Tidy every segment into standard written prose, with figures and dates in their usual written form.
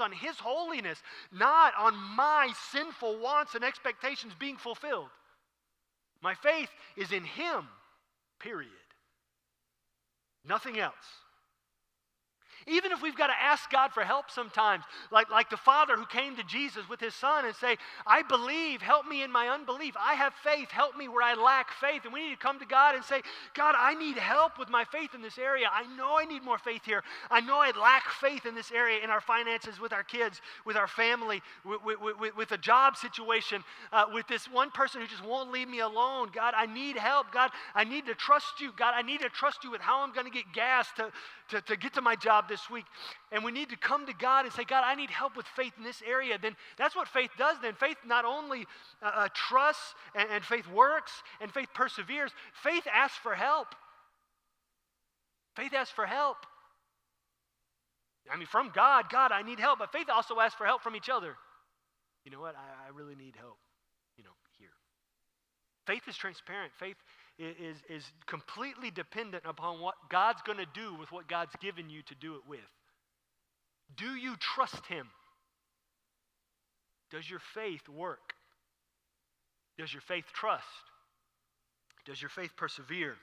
on his holiness, not on my sinful wants and expectations being fulfilled. My faith is in him, period. Nothing else. Even if we've got to ask God for help sometimes, like the father who came to Jesus with his son and say, I believe, help me in my unbelief. I have faith, help me where I lack faith. And we need to come to God and say, God, I need help with my faith in this area. I know I need more faith here. I know I lack faith in this area, in our finances, with our kids, with our family, with a job situation, with this one person who just won't leave me alone. God, I need help. God, I need to trust you. God, I need to trust you with how I'm going to get gas to get to my job this week. And we need to come to God and say, God, I need help with faith in this area. Then that's what faith does then. Faith not only trusts and faith works and faith perseveres, faith asks for help. Faith asks for help. I mean, from God, God, I need help. But faith also asks for help from each other. You know what? I really need help, here. Faith is transparent. Faith is completely dependent upon what God's going to do with what God's given you to do it with. Do you trust him? Does your faith work? Does your faith trust? Does your faith persevere?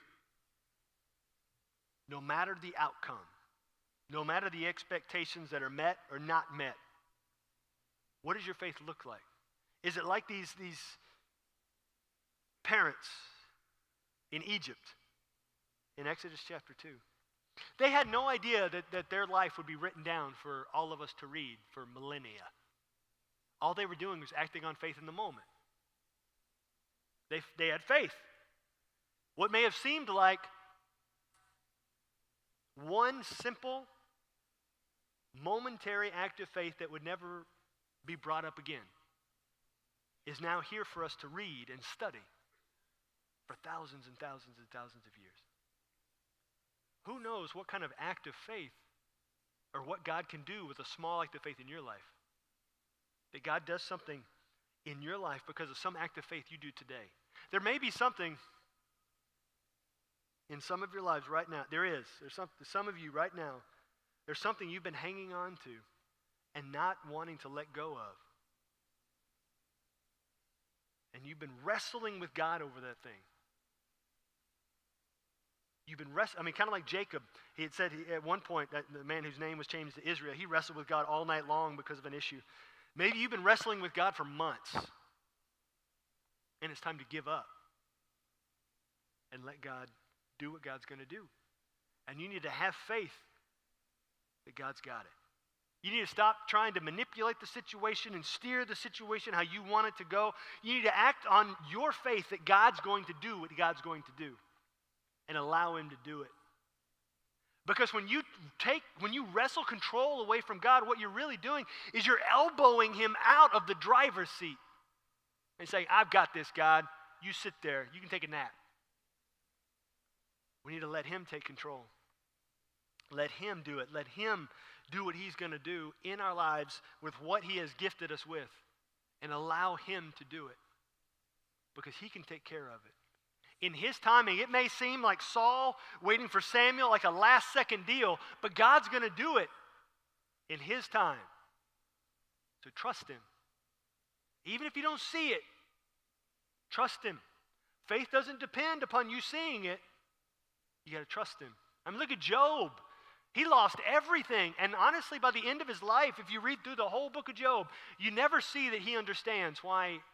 No matter the outcome, no matter the expectations that are met or not met, what does your faith look like? Is it like these parents in Egypt, in Exodus chapter 2. They had no idea that their life would be written down for all of us to read for millennia. All they were doing was acting on faith in the moment. They had faith. What may have seemed like one simple, momentary act of faith that would never be brought up again is now here for us to read and study for thousands and thousands and thousands of years. Who knows what kind of act of faith or what God can do with a small act of faith in your life? That God does something in your life because of some act of faith you do today. There may be something in some of your lives right now. There's some of you right now, there's something you've been hanging on to and not wanting to let go of. And you've been wrestling with God over that thing. You've been kind of like Jacob. He had said at one point, that the man whose name was changed to Israel, he wrestled with God all night long because of an issue. Maybe you've been wrestling with God for months, and it's time to give up and let God do what God's going to do. And you need to have faith that God's got it. You need to stop trying to manipulate the situation and steer the situation how you want it to go. You need to act on your faith that God's going to do what God's going to do and allow him to do it. Because when you wrestle control away from God, what you're really doing is you're elbowing him out of the driver's seat and saying, I've got this, God. You sit there. You can take a nap. We need to let him take control. Let him do it. Let him do what he's going to do in our lives with what he has gifted us with, and allow him to do it because he can take care of it. In his timing, it may seem like Saul waiting for Samuel, like a last-second deal, but God's going to do it in his time. So trust him. Even if you don't see it, trust him. Faith doesn't depend upon you seeing it. You got to trust him. I mean, look at Job. He lost everything. And honestly, by the end of his life, if you read through the whole book of Job, you never see that he understands why